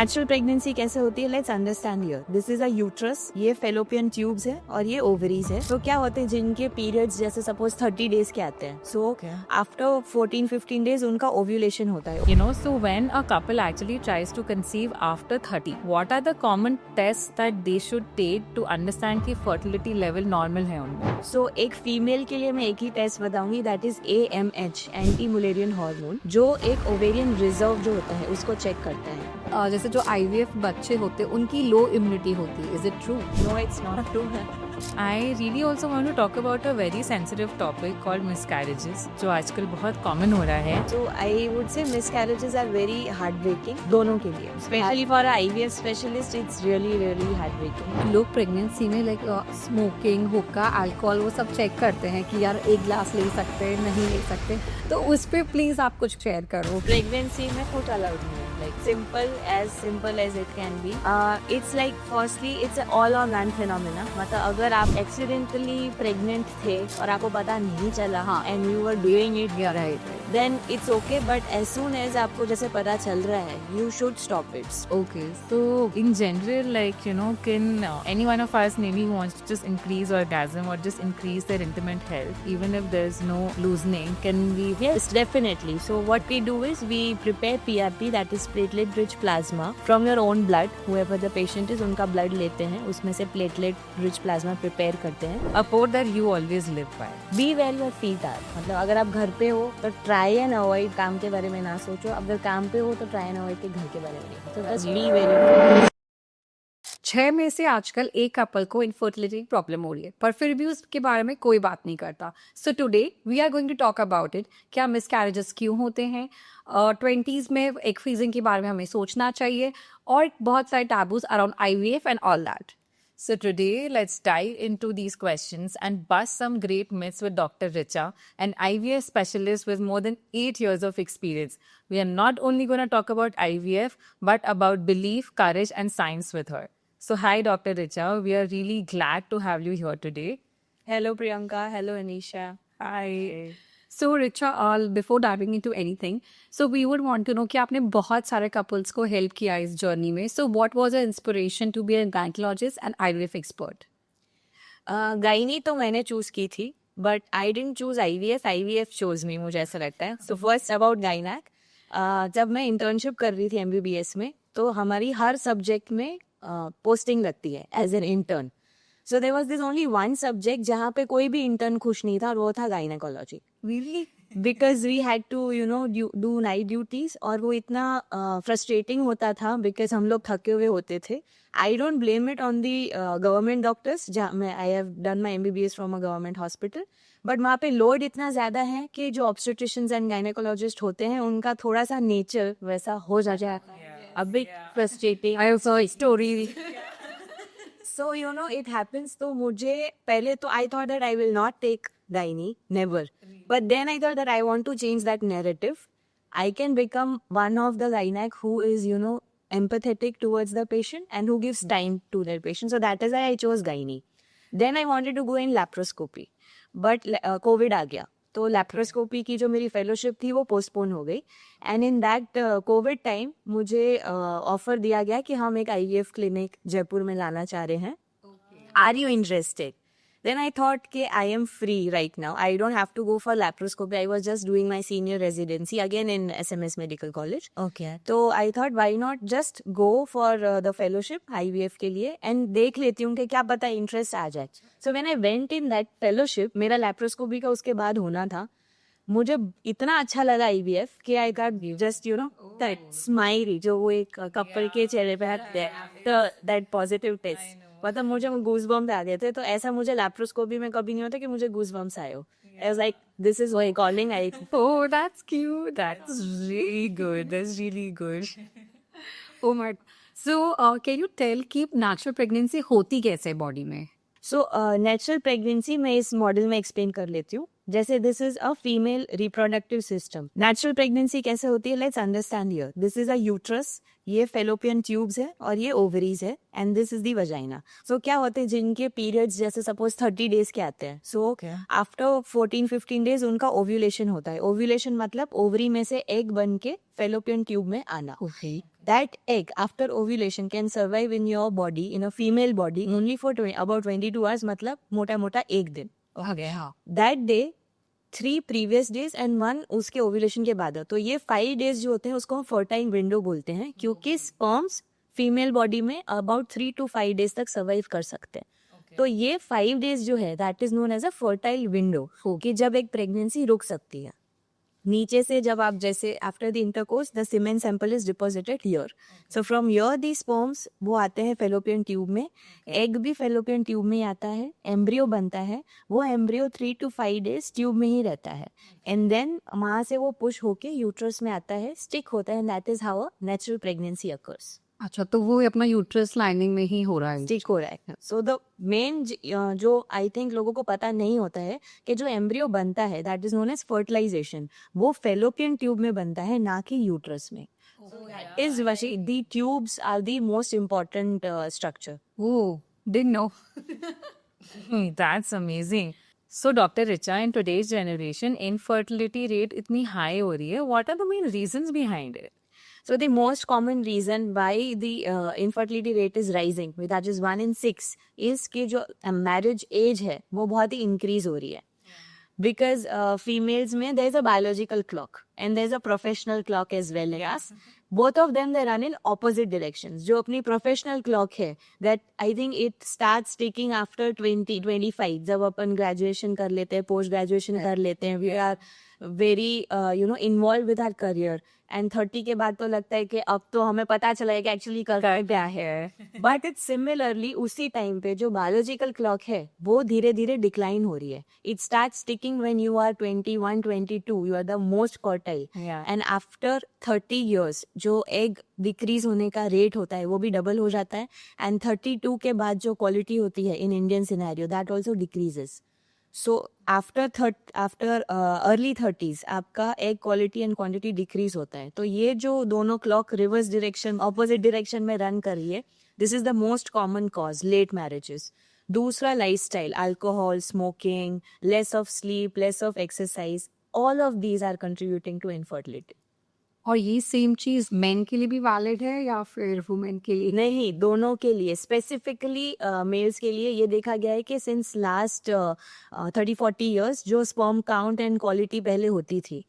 Natural pregnancy कैसे होती है, let's understand here. This is a uterus, ये फेलोपियन ट्यूब्स है और ये ओवरीज है। तो क्या होते हैं जिनके पीरियड्स जैसे सपोज 30 डेज के आते हैं, सो आफ्टर 14-15 डेज उनका ओव्यूलेशन होता है। You know, so when a couple actually tries to conceive after 30, what are the common tests that they should take to understand कि fertility level normal है उनमें? सो एक फीमेल के लिए मैं एक ही टेस्ट बताऊंगी, that is AMH, anti Mullerian hormone, जो एक ओवेरियन रिजर्व जो होता है उसको चेक करता है। जैसे जो IVF बच्चे होते हैं उनकी लो इम्यूनिटी होती है, is it true? No, it's not true. I really also want to talk about a very sensitive topic called miscarriages, जो आजकल बहुत common हो रहा है। So I would say miscarriages are very heartbreaking दोनों के लिए, especially for a IVF specialist it's really heartbreaking। लोग प्रेगनेंसी में लाइक स्मोकिंग, हुक्का, अल्कोहल वो सब चेक करते हैं कि यार एक ग्लास ले सकते हैं, नहीं ले सकते, तो उस पे प्लीज आप कुछ शेयर करो। प्रेगनेंसी में कुछ अलाउड नहीं है, like simple as it can be। It's like firstly it's a all or none phenomena, मतलब अगर आप एक्सीडेंटली प्रेग्नेंट थे और आपको पता नहीं चला, हाँ, and you were doing it, right, then it's okay, but as soon as आपको जैसे पता चल रहा है you should stop it. Okay, so in general, like, you know, can any one of us maybe wants to just increase orgasm or just increase their intimate health, even if there's no loosening, can we? Yes, definitely. So what we do is we prepare PRP, that is platelet rich plasma, from your own blood. Whoever the patient is, उनका blood लेते हैं, उसमें से platelet rich plasma prepare करते हैं। A quote that you always live by. Be where your feet are, मतलब अगर आप घर पे हो तो try and avoid काम के बारे में ना सोचो, अगर काम पे हो तो try and avoid के घर के बारे में नहीं। So just be where your feet are। 6 में से आजकल एक कपल को इनफर्टिलिटी प्रॉब्लम हो रही है, पर फिर भी उसके बारे में कोई बात नहीं करता। So today we are going to talk about it. क्या मिसकैरेजेस क्यों होते हैं, 20s में एग फ्रीजिंग के बारे में हमें सोचना चाहिए, और बहुत सारे taboos around IVF and all that. So today, let's dive into these questions and bust some great myths with Dr. Richa, an IVF specialist with more than 8 years of experience. We are not only going to talk about IVF, but about belief, courage, and science with her. So hi, Dr. Richa. We are really glad to have you here today. Hello Priyanka, hello Anisha। Hi. So Richa, before diving into anything, so we would want to know कि आपने बहुत सारे couples को help किया इस journey में, so what was a inspiration to be a gynaecologist and IVF expert? Gynae तो मैंने चूज की थी, but I didn't choose IVF choose me, मुझे ऐसा लगता है। सो फर्स्ट अबाउट गायनैक, जब मैं इंटर्नशिप कर रही थी MBBS में, तो हमारी हर सब्जेक्ट में पोस्टिंग लगती है as an intern. So there was this only one subject जहाँ पे कोई भी इंटर्न खुश नहीं था, और वो था gynaecology. Really? Because we had to do night duties, और वो इतना फ्रस्ट्रेटिंग होता था बिकॉज हम लोग थके हुए होते थे। I don't blame it on the government doctors, जहाँ मैं I have done my MBBS from a government hospital, but वहाँ पे लोड इतना ज़्यादा है कि जो ऑब्स्टेट्रिशियंस एंड गायनेकोलॉजिस्ट होते हैं उनका थोड़ा सा नेचर वैसा हो जाता है, a bit frustrating. I saw story. So it happens। तो मुझे पहले तो I thought that I will not take gynae, never, but then I thought that I want to change that narrative। I can become one of the gynec who is empathetic towards the patient and who gives time to their patient, so that is why I chose gynae। Then I wanted to go in laparoscopy, but COVID आ गया, तो laparoscopy की जो मेरी fellowship थी वो postpone हो गई। And in that Covid time मुझे ऑफर दिया गया कि हम एक IVF क्लिनिक जयपुर में लाना चाह रहे हैं, are you interested? Then I thought कि I am free right now, I don't have to go for laparoscopy, I was just doing my senior residency again in SMS medical college. Okay, तो I thought why not just go for the fellowship IVF के लिए, and देख लेती हूँ कि क्या पता interest आ जाए। So when I went in that fellowship, मेरा लैप्रोस्कोपी का उसके बाद होना था, मुझे इतना अच्छा लगा IVF कि I got just that smile जो वो एक कपल के चेहरे पे है, दैट पॉजिटिव टेस्ट, मतलब मुझे गूज बम्स आ गए थे। तो ऐसा मुझे लैप्रोस्कोपी में कभी नहीं होता कि मुझे गूज बम्स आए हो। I was like this is why calling I. Oh, that's cute. That's really good. That's really good. Oh my. So can you tell कि नेचुरल प्रेगनेंसी होती कैसे बॉडी में? सो नेचुरल प्रेगनेंसी मैं इस मॉडल में explain कर लेती हूँ। जैसे this is a female reproductive system. Natural pregnancy कैसे होती है, let's understand here. This is a uterus, ये फेलोपियन ट्यूब्स है और ये ओवरीज है and this is the vagina. So क्या होते हैं जिनके पीरियड्स जैसे सपोज 30 डेज के आते हैं, सो आफ्टर 14-15 डेज उनका ओव्यूलेशन होता है. ओव्यूलेशन मतलब ओवरी में से एग बन के फेलोपियन ट्यूब में आना. That egg after ovulation can survive in your body, in a female body, only for about 22 hours, मतलब मोटा मोटा एक दिन. That day 3 previous days and 1 उसके ओव्यूलेशन के बाद. तो ये 5 days जो होते हैं उसको हम फर्टाइल विंडो बोलते हैं, क्योंकि स्पर्म्स फीमेल बॉडी में अबाउट 3 to 5 days तक सर्वाइव कर सकते हैं. तो ये 5 days जो है that is known as a fertile window, कि जब एक प्रेगनेंसी रुक सकती है. नीचे से जब आप जैसे after the intercourse the semen sample is deposited here. So from here the sperms वो आते हैं फेलोपियन ट्यूब में. एग भी फेलोपियन ट्यूब में ही आता है. एम्ब्रियो बनता है. वो एम्ब्रियो 3 to 5 days ट्यूब में ही रहता है. एंड देन वहाँ से वो पुश होके यूट्रस में आता है, स्टिक होता है. That is how a natural pregnancy occurs. अच्छा, तो वो अपना यूट्रस लाइनिंग में ही हो रहा है. स्टिक हो रहा है. सो द मेन जो आई थिंक लोगों को पता नहीं होता है कि जो एम्ब्रियो बनता है that is known as fertilisation, वो फेलोपियन ट्यूब में बनता है, ना कि यूट्रस में. इज वशी the tubes are the most important structure. Oh, didn't know. That's amazing. So, Dr. Richa, in today's generation, infertility rate इतनी high हो रही है. What are the main reasons behind it? So the most common reason why the infertility rate is rising, that is 1 in 6, is कि जो marriage age है वो बहुत ही increase हो रही है. Because females में there is a biological clock and there is a professional clock as well. Yes, both of them they run in opposite directions. जो अपनी professional clock है, that I think it starts ticking after 20-25. जब अपन graduation कर लेते हैं, post graduation कर लेते हैं, we are very involved with our career. And 30 के बाद तो लगता है कि अब तो हमें पता चला है कि एक्चुअली कर क्या है. बट इट्स सिमिलरली उसी टाइम पे जो बायोलॉजिकल क्लॉक है वो धीरे धीरे डिक्लाइन हो रही है. It starts ticking when you are 21-22, you are the most fertile. And after 30 years जो एग डिक्रीज होने का रेट होता है वो भी डबल हो जाता है. एंड 32 के बाद जो क्वालिटी होती है in Indian scenario that also decreases. So after early 30s आपका egg quality and quantity decrease होता है. तो ये जो दोनों clock reverse direction opposite direction में रन कर रही है, this is the most common cause late marriages. दूसरा lifestyle, alcohol, smoking, less of sleep, less of exercise, all of these are contributing to infertility. और ये सेम चीज main के लिए भी वैलिड है या फिर वुमेन के लिए? नहीं, दोनों के लिए. स्पेसिफिकली मेल्स के लिए ये देखा गया है कि सिंस लास्ट 30-40 years जो स्पर्म काउंट एंड क्वालिटी पहले होती थी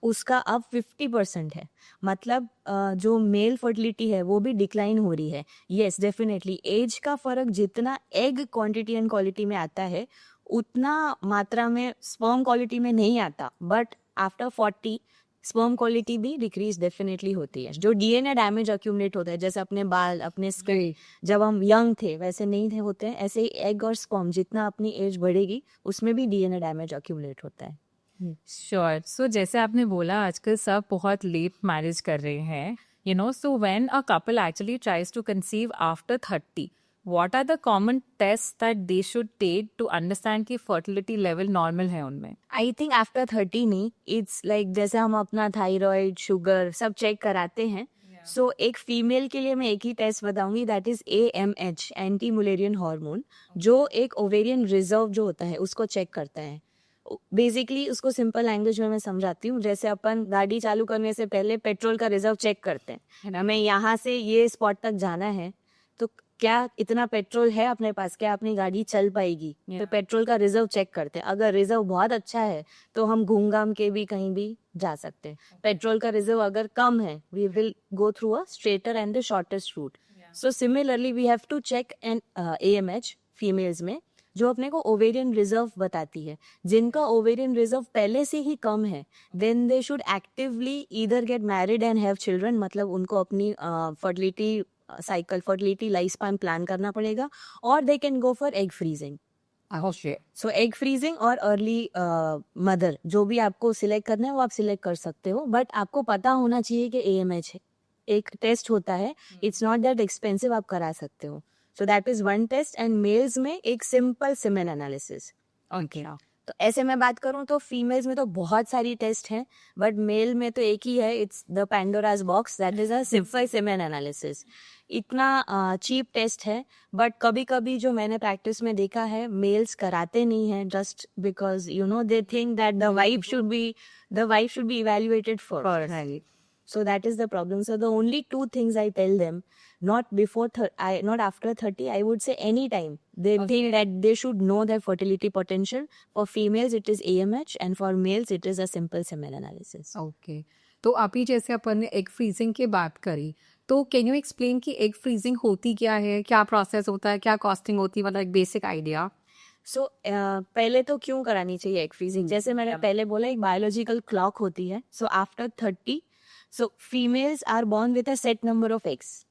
उसका अब 50% है. मतलब जो मेल फर्टिलिटी है वो भी डिक्लाइन हो रही है. येस, डेफिनेटली एज का फर्क जितना एग क्वांटिटी एंड क्वालिटी में आता है उतना मात्रा में स्पर्म क्वालिटी में नहीं आता. बट आफ्टर 40 स्पर्म क्वालिटी भी डिक्रीज डेफिनेटली होती है. जो डीएनए डैमेज अक्यूमुलेट होता है, जैसे अपने बाल, अपने स्किन जब हम यंग थे वैसे नहीं थे होते हैं, ऐसे ही एग और स्पर्म जितना अपनी एज बढ़ेगी उसमें भी डीएनए डैमेज अक्यूमुलेट होता है. Sure. So, जैसे आपने बोला आजकल सब बहुत लेट मैरिज कर रहे हैं, so when a couple actually tries to conceive after 30, what are the common tests that they should take to understand कि fertility level normal है उनमें? आई थिंक आफ्टर 30 नहीं, इट्स लाइक जैसे हम अपना थायराइड, शुगर सब चेक कराते हैं. सो एक फीमेल के लिए मैं एक ही टेस्ट बताऊंगी, that is AMH, anti Mullerian hormone, जो एक ओवेरियन रिजर्व जो होता है उसको चेक करता है. बेसिकली उसको सिंपल लैंग्वेज में मैं समझाती हूँ. जैसे अपन गाड़ी चालू करने से पहले पेट्रोल का रिजर्व चेक करते हैं. हमें यहाँ से ये स्पॉट तक जाना है तो क्या इतना पेट्रोल है अपने पास, क्या अपनी गाड़ी चल पाएगी. तो पेट्रोल का रिजर्व चेक करते हैं. अगर रिजर्व बहुत अच्छा है तो हम घूम घाम के भी कहीं भी जा सकते हैं. पेट्रोल का रिजर्व अगर कम है we will go through a straighter and the shortest route. So similarly we have to check an AMH females में, जो अपने को ओवेरियन रिजर्व बताती है. जिनका ओवेरियन रिजर्व पहले से ही कम है then they should actively either get married and have children. मतलब उनको अपनी fertility cycle, fertility life span plan करना पड़ेगा, और they can go for egg freezing. So egg freezing और अर्ली मदर जो भी आपको सिलेक्ट करना है वो आप सिलेक्ट कर सकते हो. बट आपको पता होना चाहिए कि AMH है, एक टेस्ट होता है, इट्स नॉट दैट एक्सपेंसिव, आप करा सकते हो. So that is one test. And males में एक सिंपल सीमेन एनालिसिस. Okay. तो ऐसे मैं बात करूं तो फीमेल्स में तो बहुत सारी टेस्ट हैं, बट मेल में तो एक ही है, it's the Pandora's box, that is a simple semen analysis. इतना चीप टेस्ट है, बट कभी कभी जो मैंने प्रैक्टिस में देखा है, मेल्स कराते नहीं हैं just because you know they think that the wife should be evaluated for. So that is the problem. So the only two things I tell them, not not after 30, I would say anytime. They think that they should know their fertility potential. For females, it is AMH, and for males, it is a simple semen analysis. Okay, तो अभी जैसे अपन ने egg freezing की बात करी, तो can you explain कि egg freezing होती क्या है, क्या प्रोसेस होता है, क्या कॉस्टिंग होती है, मतलब एक बेसिक आइडिया. सो पहले तो क्यों करानी चाहिए एग फ्रीजिंग? जैसे मैंने पहले बोला, एक बायोलॉजिकल क्लॉक होती है. So after 30, so females are born with a set number of eggs,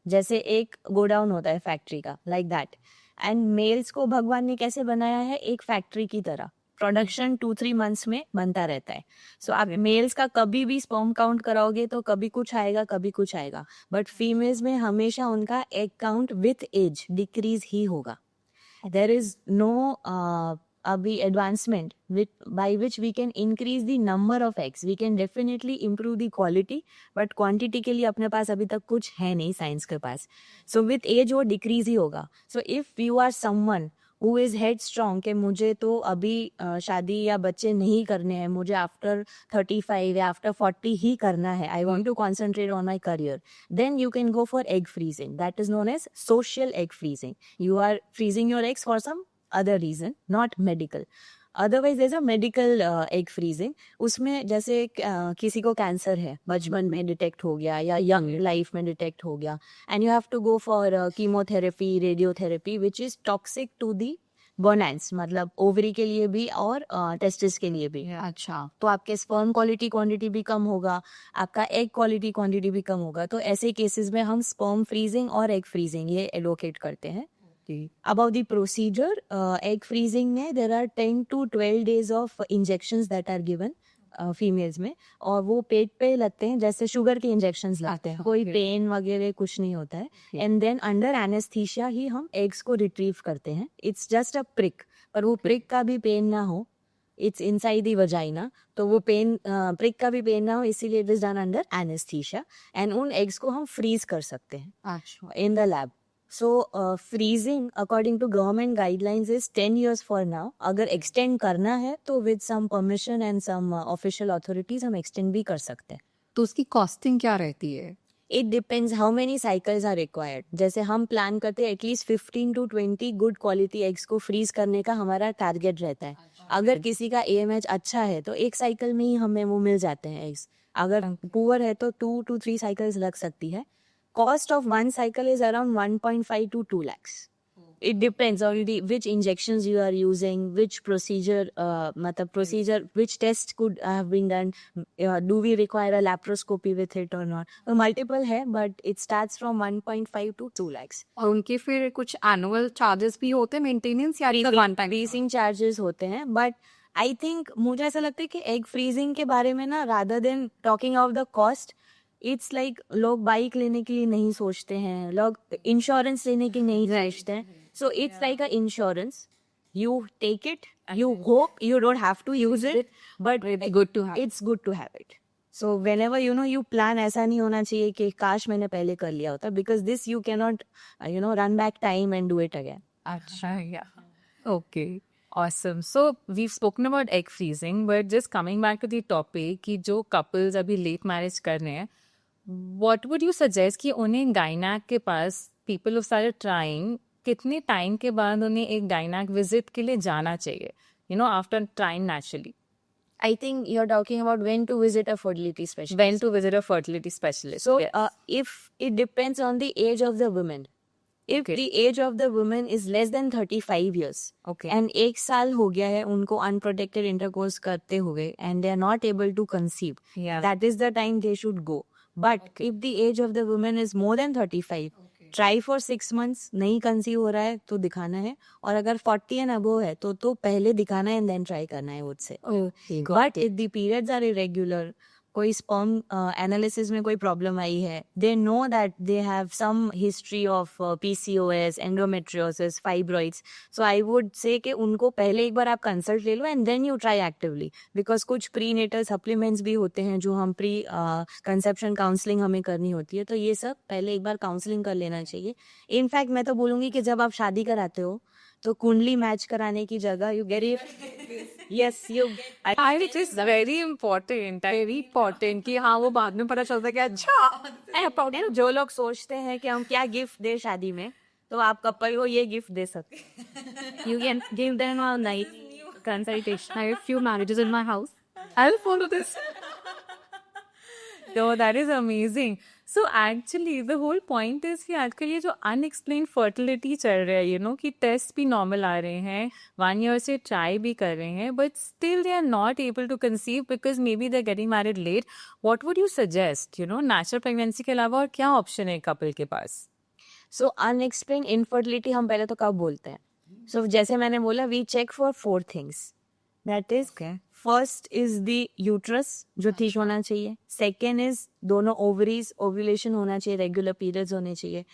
जैसे एक गोडाउन होता है फैक्ट्री का, लाइक दैट. एंड मेल्स को भगवान ने कैसे बनाया है? एक फैक्ट्री की तरह. प्रोडक्शन 2-3 मंथ्स में बनता रहता है. सो आप मेल्स का कभी भी स्पर्म काउंट कराओगे तो कभी कुछ आएगा, कभी कुछ आएगा, बट फीमेल्स में हमेशा उनका egg count with age decrease ही होगा. There is no abhi advancement by which we can increase the number of eggs. We can definitely improve the quality, but quantity के लिए अपने पास अभी तक कुछ है नहीं साइंस के पास. So with age वो decrease ही होगा. So if you are someone who is headstrong कि मुझे तो अभी शादी या बच्चे नहीं करने हैं, मुझे आफ्टर 35 या आफ्टर 40 ही करना है, I want to concentrate on my career, then you can go for egg freezing. That is known as social egg freezing. You are freezing your eggs for some other reason, not medical. Otherwise there's a medical egg freezing. उसमें जैसे किसी को cancer है, बचपन में detect हो गया या यंग लाइफ में डिटेक्ट हो गया, and you have to go for chemotherapy, radiotherapy, which is toxic to the gonads, मतलब ओवरी के लिए भी और टेस्टिस के लिए भी. अच्छा, तो आपके स्पर्म क्वालिटी क्वांटिटी भी कम होगा, आपका एग क्वालिटी क्वांटिटी भी कम होगा. तो ऐसे केसेस में हम स्पर्म फ्रीजिंग और एग फ्रीजिंग ये एलोकेट करते हैं. About the procedure, egg freezing में there are 10 to 12 days of injections that are given females में, और वो पेट पे लगते हैं जैसे शुगर के इंजेक्शंस लगते हैं. कोई पेन वगैरह कुछ नहीं होता है. एंड देन अंडर एनेस्थीसिया ही हम एग्स को रिट्रीव करते हैं. इट्स जस्ट अ प्रिक, पर वो प्रिक का भी पेन ना हो, इट्स इनसाइड द वजाइना, तो वो पेन प्रिक का भी पेन ना हो, इसीलिए it is done under anaesthesia. And उन एग्स को हम फ्रीज कर सकते हैं अच्छा, in the lab. So freezing according to government guidelines is 10 years for now. अगर extend करना है तो with some permission and some official authorities हम extend भी कर सकते हैं. तो उसकी कॉस्टिंग क्या रहती है? It depends how many cycles are required. जैसे हम प्लान करते हैं at least 15 to 20 good quality eggs को फ्रीज करने का हमारा टारगेट रहता है. अगर किसी का AMH अच्छा है तो एक साइकिल में ही हमें वो मिल जाते हैं एग्स. अगर पुअर है तो 2 to 3 साइकिल्स लग सकती है. Cost of one cycle is around 1.5 to 2 lakhs. It depends on which injections you are using, which procedure, which test could have been done. Do we require a laparoscopy with it or not? Multiple है, but it starts from 1.5 to 2 lakhs. और उनके फिर कुछ annual charges भी होते हैं maintenance या one time? Freezing charges होते हैं, बट आई थिंक मुझे ऐसा लगता है कि एग फ्रीजिंग के बारे में ना, rather than talking of the cost, it's like लोग बाइक लेने के लिए नहीं सोचते हैं, लोग इंश्योरेंस लेने की नहीं सोचते हैं. So it's like a insurance. You take it, you hope you don't have to use it, but good to have. It's good to have it. So whenever you plan, ऐसा नहीं होना चाहिए कि काश मैंने पहले कर लिया होता, because this you can not run back time and do it again. Acha, yeah. Okay. Awesome. So we've spoken about egg freezing, but just coming back to the topic कि जो couples अभी late marriage कर रहे हैं, what would you suggest कि उन्हें गायनाक के पास people who started trying कितने टाइम के बाद उन्हें एक गायनाक विजिट के लिए जाना चाहिए, after trying naturally? I think you're talking about when to visit a fertility specialist. When to visit a fertility specialist. So, Yes. if it depends on the age of the woman. If Okay. the age of the woman is less than 35 years, Okay. and 1 साल हो गया है उनको unprotected intercourse करते हुए, and they are not able to conceive, Yeah. that is the time they should go. But if the age of the woman is more than 35, try for 6 months, नहीं conceive हो रहा है तो दिखाना है, और अगर 40 and above है तो पहले दिखाना है and then try करना है, I would say. Okay, got But if the periods are irregular, कोई स्पर्म एनालिसिस में कोई प्रॉब्लम आई है, they know that they have some history of PCOS, endometriosis, fibroids, so I would say कि उनको पहले एक बार आप कंसल्ट ले लो and then you try actively, because कुछ प्री नेटल सप्लीमेंट्स भी होते हैं जो हम प्री कंसेप्शन काउंसलिंग हमें करनी होती है, तो ये सब पहले एक बार काउंसलिंग कर लेना चाहिए. इनफैक्ट मैं तो बोलूँगी कि जब आप शादी कराते हो तो कुंडली मैच कराने की जगह you get yes you it is very important कि हाँ वो बाद में पता चलता है कि अच्छा जो लोग सोचते हैं कि हम क्या गिफ्ट दे शादी में, तो आप कपल को ये गिफ्ट दे सकते. You can give them a night consultation. I have few marriages in my house. I'll follow this. So that is amazing. So actually the whole point is कि आजकल ये जो unexplained fertility चल रहा है, you know, कि test भी normal आ रहे हैं, 1 year से ट्राई भी कर रहे हैं, but still they are not able to conceive because maybe they're getting married late. What would you suggest? You know, natural pregnancy के अलावा और क्या ऑप्शन है कपल के पास? सो अनएक्सप्लेन इनफर्टिलिटी हम पहले तो कब बोलते हैं? सो जैसे मैंने बोला, we check for 4 things. That is, first is the uterus जो ठीक होना चाहिए. सेकेंड इज दोनों ओवरीज ओव्यूलेशन होना चाहिए, रेगुलर पीरियड्स होने चाहिए.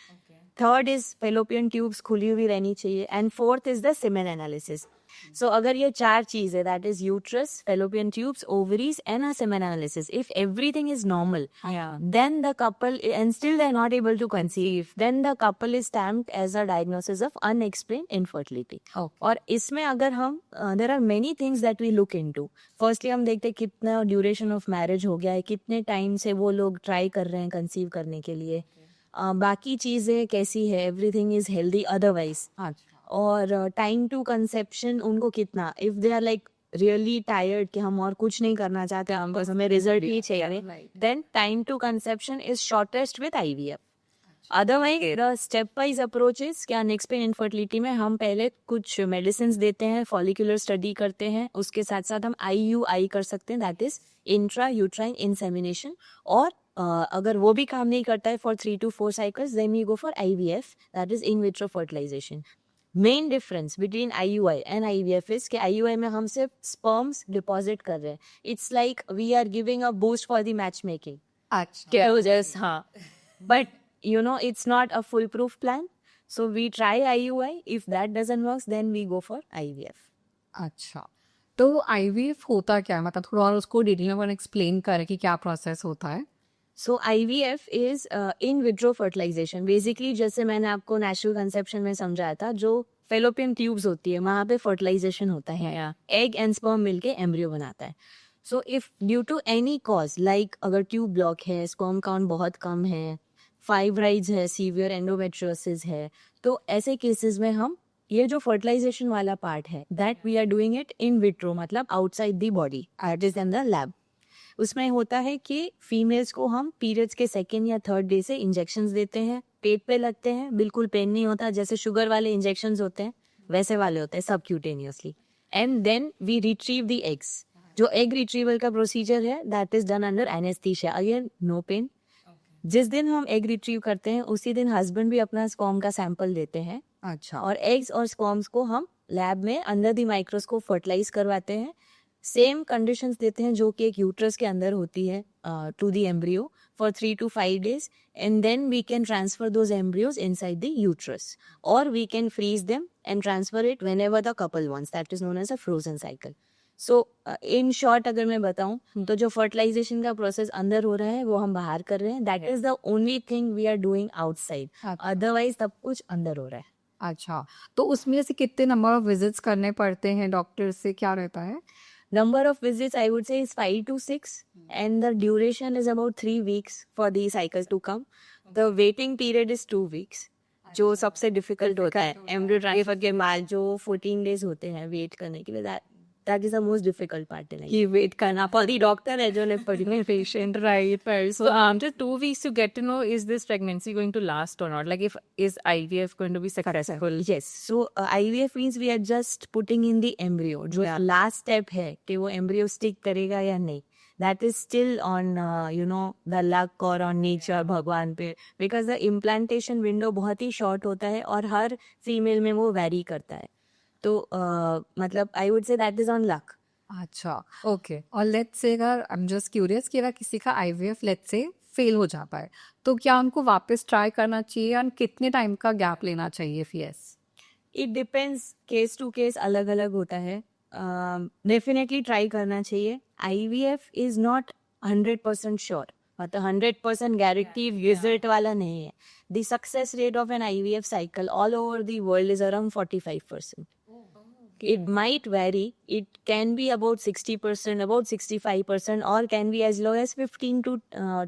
थर्ड इज फेलोपियन ट्यूब्स खुली हुई रहनी चाहिए. And fourth is the semen analysis. So अगर ये 4 चीज है, that is uterus, fallopian tubes, ovaries and a semen analysis, if everything is normal, then the couple, and still they're not able to conceive, then the couple is stamped as a diagnosis of unexplained infertility. और इसमें अगर हम there are many things that we look into. Firstly हम देखते हैं कितना duration of marriage हो गया है, कितने टाइम से वो लोग ट्राई कर रहे हैं कंसीव करने के लिए, बाकी चीज़ें कैसी है, एवरीथिंग इज हेल्दी अदरवाइज, और टाइम टू कंसेप्शन उनको कितना, if they are like really tired कि हम और कुछ नहीं करना चाहते, हम बस हमें रिजल्ट ही चाहिए, then time to conception is shortest with IVF. Otherwise the step wise approaches, क्या अनएक्सप्लेन इनफर्टिलिटी में हम पहले कुछ मेडिसिन देते हैं, फॉलिकुलर स्टडी करते हैं, उसके साथ साथ हम IUI कर सकते हैं, that is intra uterine insemination. और अगर वो भी काम नहीं करता है for 3 to 4 cycles, then we go for IVF, that is in vitro fertilization. Main difference between IUI and IVF is कि IUI में हम सिर्फ स्पर्म्स डिपॉजिट कर रहे हैं. It's like we are giving a boost for the match making. अच्छा. हाँ, but you know it's not a foolproof plan, so we try IUI. If that doesn't work, then we go for IVF. अच्छा, तो IVF होता क्या है, मतलब थोड़ा और उसको डिटेल में एक्सप्लेन करें कि क्या प्रोसेस होता है. So IVF is in vitro fertilization. Basically जैसे मैंने आपको नेचुरल कंसेप्शन में समझाया था, जो फेलोपियन ट्यूब्स होती है वहाँ पे फर्टिलाइजेशन होता है, एग एंड स्पर्म मिलके एम्ब्रियो बनाता है. So if due to any cause, like अगर ट्यूब ब्लॉक है, स्पर्म काउंट बहुत कम है, फाइब्राइड्स है, सीवियर एंडोमेट्रियोसिस है, तो ऐसे केसेस में हम ये जो फर्टिलाइजेशन वाला पार्ट है, that we are doing it in vitro, मतलब outside the body, it is in the lab. उसमें होता है कि फीमेल्स को हम पीरियड्स के 2nd या 3rd डे से इंजेक्शंस देते हैं, पेट पे लगते हैं, बिल्कुल पेन नहीं होता, जैसे शुगर वाले इंजेक्शंस होते हैं वैसे वाले होते हैं, subcutaneously. And then we retrieve the eggs. जो एग रिट्रीवल का प्रोसीजर है, that is done under anaesthesia, again no pain. जिस दिन हम एग रिट्रीव करते हैं उसी दिन हस्बैंड भी अपना स्पर्म का सैंपल देते हैं. अच्छा. और एग्स और स्पर्म्स को हम लैब में अंडर द माइक्रोस्कोप फर्टिलाइज करवाते हैं. सेम कंडीशंस देते हैं जो कि एक यूट्रस के अंदर होती है to the embryo for 3 to 5 days, and then we can transfer those embryos inside the uterus, और we can freeze them and transfer it whenever the couple wants. That is known as a frozen cycle. So in short अगर मैं बताऊं तो जो fertilisation का process अंदर हो रहा है वो हम बाहर कर रहे हैं. That is the only thing we are doing outside, otherwise सब कुछ अंदर हो रहा है. अच्छा, तो उसमें से कितने नंबर ऑफ विजिट्स करने पड़ते हैं डॉक्टर से, क्या रहता है? Number of visits I would say is 5 to 6, and the duration is about 3 weeks for the cycles to come. The waiting period is 2 weeks, जो सबसे डिफिकल्ट होता है. एम्ब्रियो ट्रांसफर के बाद जो 14 days होते हैं वेट करने के लिए, that is the most difficult part. कि वेट करना पड़ी, डॉक्टर है जो ने patient, right. So just 2 weeks to get to know is this pregnancy going to last or not, like if is IVF going to be successful. Yes, so IVF means we are just putting in the embryo. जो last step है कि वो embryo stick करेगा या नहीं, that is still on the luck or on nature, भगवान पे, because the implantation window बहुत ही short होता है और हर फीमेल में वो vary करता है. तो मतलब आई would say that is on luck. अच्छा, Okay. और लेट्स से अगर आई एम जस्ट क्यूरियस कि अगर किसी का आईवीएफ लेट्स से फेल हो जाता है तो क्या उनको वापस ट्राई करना चाहिए एंड कितने टाइम का गैप लेना चाहिए फिर? Yes. It depends, case to case अलग अलग होता है. डेफिनेटली ट्राई करना चाहिए. IVF इज नॉट 100% श्योर, मतलब 100% गारंटी रिजल्ट वाला नहीं है. The success rate of an IVF cycle all over the world is around 45%. It might vary. It can be about 60%, about 65%, or can be as low as 15 to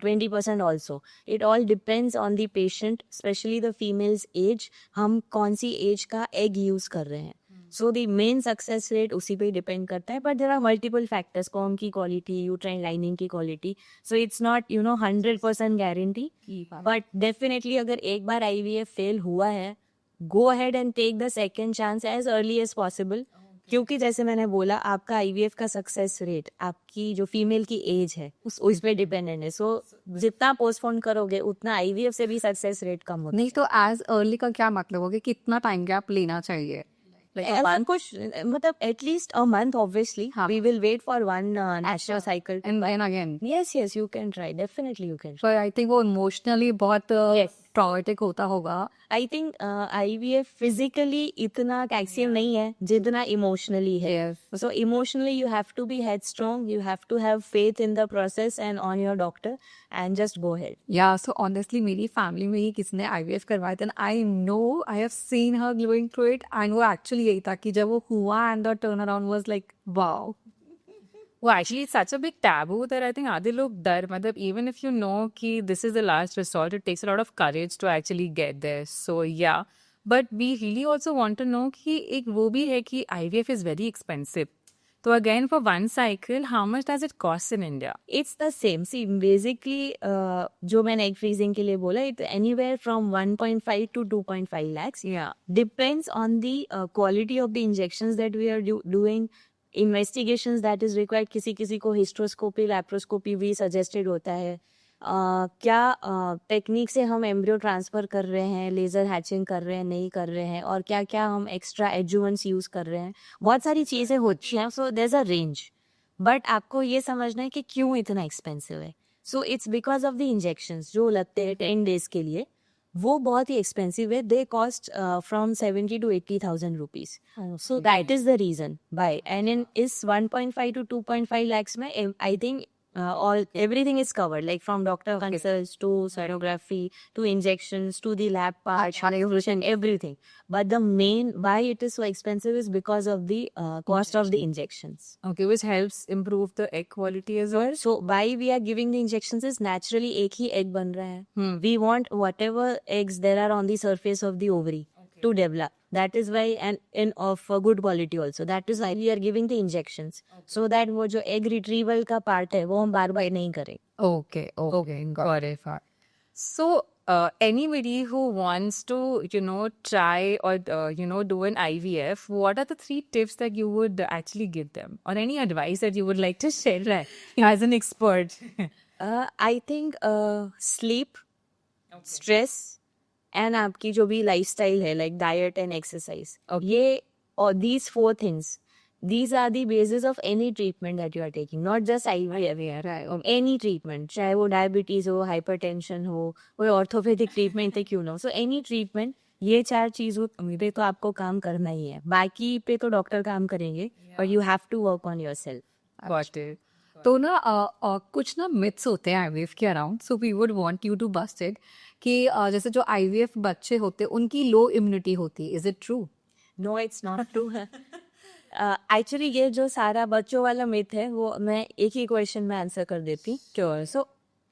20% also. It all depends on the patient, especially the female's age. हम कौन सी age का egg use कर रहे हैं. So the main success rate उसी पे depend करता है. But there are multiple factors, कॉम की क्वालिटी, यूट्राइन लाइनिंग की quality. So it's not 100% guarantee. But definitely अगर एक बार IVF फेल हुआ है, go ahead and take the second chance as early as possible. क्योंकि जैसे मैंने बोला, आपका IVF का सक्सेस रेट आपकी जो फीमेल की एज है उस पे डिपेंडेंट है. सो जितना पोस्टपोन करोगे उतना IVF से भी सक्सेस रेट कम होता है. नहीं तो एज अर्ली का क्या मतलब होगा, कितना टाइम गैप लेना चाहिए? ऐसा कुछ, मतलब at least a month. Obviously we will wait for one natural cycle. And then again, yes yes, you can try, definitely you can. पर आई थिंक वो इमोशनली बहुत ट्रॉमेटिक होता होगा. आई थिंक IVF फिजिकली इतना टैक्सिंग नहीं है जितना emotionally है. Yes. So emotionally, you have to be headstrong. You have to have faith in the process and on your doctor, and just go ahead. या so honestly मेरी family में ही किसी ने आईवीएफ करवाया था. I know, I have seen her going through it, and वो actually यही था कि जब वो हुआ and the turn around was like wow. Well, actually, it's such a big taboo that I think आधे लोग डर, मतलब even if you know कि this is the last resort, it takes a lot of courage to actually get there. So yeah, but we really also want to know कि एक वो भी है कि IVF is very expensive. So again, for one cycle, how much does it cost in India? It's the same. See, basically, जो मैंने egg freezing के लिए बोला, it's anywhere from 1.5 to 2.5 lakhs. Yeah. Depends on the quality of the injections that we are doing. Investigations that is required. किसी किसी को hysteroscopy, laparoscopy भी suggested होता है. क्या टेक्निक से हम एम्ब्रियो ट्रांसफर कर रहे हैं, लेजर हैचिंग कर रहे हैं, नहीं कर रहे हैं, और क्या क्या हम एक्स्ट्रा एडजुवेंट्स यूज कर रहे हैं. बहुत सारी चीजें होती हैं. So there is a range. But आपको ये समझना है कि क्यों इतना एक्सपेंसिव है. So it's because of the injections जो लगते हैं 10 days के लिए, वो बहुत ही एक्सपेंसिव है. दे cost from 70 to 80,000 rupees. So that is the reason why. And in is 1.5 to 2.5 lakhs में I think all everything is covered, like from doctor consults to sonography to injections to the lab part, calibration, everything. But the main why it is so expensive is because of the cost of the injections. Okay, which helps improve the egg quality as well. So why we are giving the injections is naturally एक ही egg बन रहा है. We want whatever eggs there are on the surface of the ovary to develop. That is why, and of good quality also. That is why we are giving the injections. So that वो जो egg retrieval का part है वो हम बार बार नहीं करें. Okay, Got it. So, anybody who wants to, try or, do an IVF, what are the 3 tips that you would actually give them? Or any advice that you would like to share as an expert? I think sleep, stress, and आपकी जो भी lifestyle है, like diet and exercise, ये और these 4 things, these are the basis of any treatment that you are taking, not just IVF, any treatment, चाहे वो diabetes हो, hypertension हो, कोई ऑर्थोपेडिक ट्रीटमेंट है क्यों ना. सो एनी ट्रीटमेंट, ये 4 चीजों पे तो आपको काम करना ही है. बाकी पे तो डॉक्टर काम करेंगे, but you have to work on yourself. Got it. तो ना कुछ ना मिथ्स होते हैं आईवीएफ के around, so we would want you to bust it कि जैसे जो आईवीएफ बच्चे होते हैं उनकी लो इम्यूनिटी होती है. Is it true? No, it's not true. Actually ये जो सारा बच्चों वाला मिथ है वो मैं एक ही क्वेश्चन में आंसर कर देती. श्योर. सो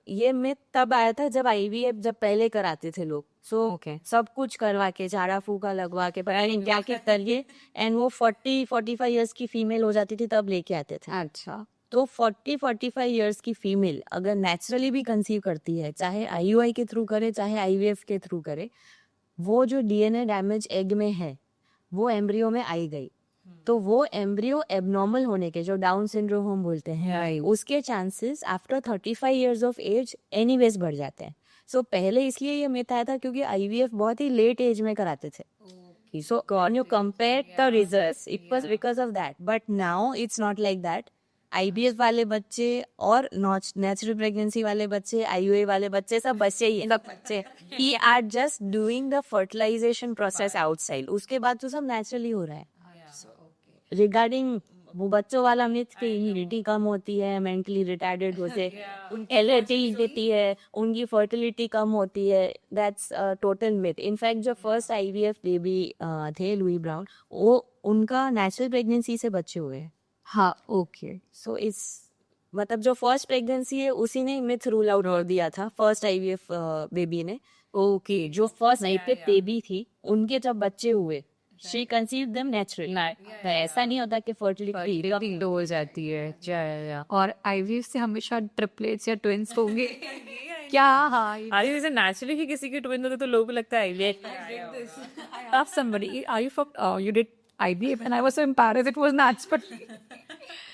ये मिथ तब आया था जब IVF जब पहले कराते थे लोग. सो सब कुछ करवा के, झाड़ा फूका लगवा के, पता नहीं क्या क्या करिए, एंड वो 40-45 ईयर्स की फीमेल हो जाती थी तब लेके आते थे. अच्छा. तो 40-45 ईयर्स की फीमेल अगर नेचुरली भी कंसीव करती है, चाहे IUI के थ्रू करे चाहे IVF के थ्रू करे, वो जो DNA डैमेज एग में है वो एम्ब्रियो में आई गई, तो वो एम्ब्रियो एबनॉर्मल होने के, जो डाउन सिंड्रोम हम बोलते हैं, उसके chances after 35 years of age anyways बढ़ जाते हैं. सो पहले इसलिए ये मिथ आया था क्योंकि IVF बहुत ही लेट एज में कराते थे. So when you compare the results, it was because of that. But now it's not like that. IVF वाले बच्चे और नेचुरल प्रेगनेंसी वाले बच्चे, IUI वाले बच्चे, सब बच्चे ही हैं, सब बच्चे ही are just doing the fertilisation process outside. उसके बाद तो सब नेचुरली हो रहा है. रिगार्डिंग वो बच्चों वाला मिथ की इम्यूनिटी कम होती है, मेंटली रिटार्डेड होते, एलर्जी देती है, उनकी फर्टिलिटी कम होती है, दैट्स टोटल मिथ. इनफैक्ट जो फर्स्ट IVF बेबी थे लुई ब्राउन, वो उनका नेचुरल प्रेगनेंसी से बच्चे हुए हैं. हाँ, ओके. सो इस मतलब जो फर्स्ट प्रेगनेंसी है उसी ने मिथ रूल आउट कर दिया था फर्स्ट IVF बेबी ने. ओके, जो फर्स्ट IVF बेबी थी उनके जब बच्चे हुए, शी कंसीव्ड देम नेचुरल. ऐसा नहीं होता कि फर्टिलिटी लो हो जाती है. और IVF से हमेशा ट्रिपलेट्स या ट्विंस होंगे क्या? हाँ, अरे वैसे नेचुरली ही किसी के ट्विन होते तो लोगों को लगता है IVF. ask somebody, are you from, you did IVF? And I was so embarrassed, it was natural.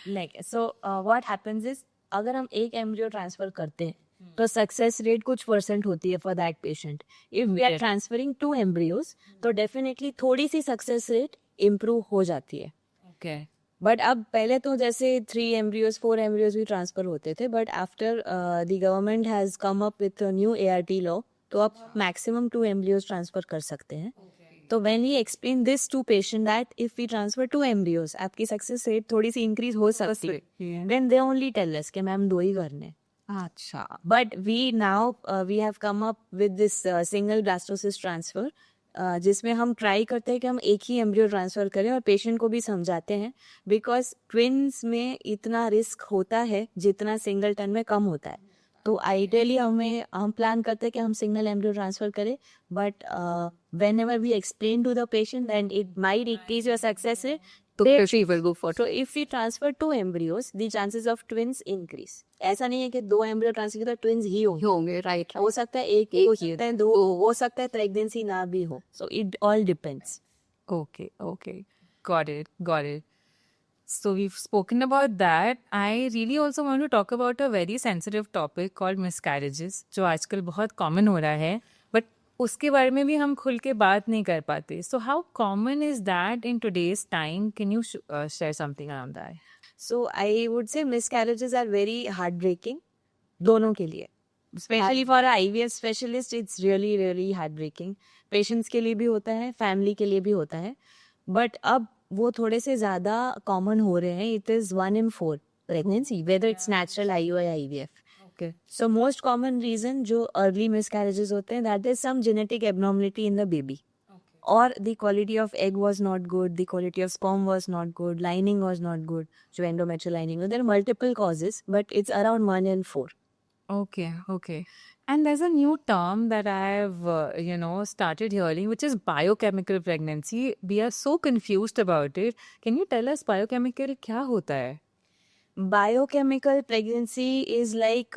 Like so what happens is, अगर हम एक एम्ब्रियो ट्रांसफर करते हैं तो सक्सेस रेट कुछ % होती है for that patient. If we are transferring 2 embryos तो डेफिनेटली थोड़ी सी सक्सेस रेट इम्प्रूव हो जाती है. ओके. बट अब पहले तो जैसे 3 एम्ब्रियोज 4 एम्ब्रियोज भी ट्रांसफर होते थे, but after the government has come up with new ART law, तो आप मैक्सिमम 2 एम्ब्रियोज ट्रांसफर कर सकते हैं. तो when we explain this to patient that if we transfer 2 embryos आपकी सक्सेस रेट थोड़ी सी इंक्रीज हो सकती है, then they only tell us कि मैम 2 ही करने. अच्छा. But we now we have come up with this single blastocyst transfer, जिसमें हम ट्राई करते हैं कि हम एक ही एम्ब्रियो ट्रांसफर करें और पेशेंट को भी समझाते हैं, बिकॉज ट्विन्स में इतना रिस्क होता है जितना सिंगलटन में कम होता है. तो आइडियली हम प्लान करते हैं कि हम सिंगल एम्ब्रियो ट्रांसफर करें, but whenever we explain to the patient that it might increase your success rate, तो she will go for. so if we transfer 2 embryos, the chances of twins increase. ऐसा नहीं है कि 2 embryo transfer किया तो twins ही होंगे, right. हो सकता है एक ही होता है, 2 हो सकता है, प्रेगनेंसी ना भी हो. So it all depends. Okay, okay. Got it. So we've spoken about that. I really also want to talk about a very sensitive topic called miscarriages, जो आजकल बहुत common हो रहा है, but उसके बारे में भी हम खुल के बात नहीं कर पाते. So how common is that in today's time? Can you share something around that? So I would say miscarriages are very heartbreaking दोनों के लिए. Especially for a IVF specialist, it's really really heartbreaking. Patients के लिए भी होता है, family के लिए भी होता है. But अब वो थोड़े से ज़्यादा common हो रहे हैं. It is 1 in 4 pregnancy, whether it's natural IUI IVF. Okay. So most common reason जो early miscarriages होते हैं, that is some genetic abnormality in the baby. Or the quality of egg was not good, the quality of sperm was not good, lining was not good, जो endometrial lining. There are multiple causes, but it's around 1 in 4. Okay. And there's a new term that I've, started hearing, which is biochemical pregnancy. We are so confused about it. Can you tell us biochemical क्या होता है? Biochemical pregnancy is like,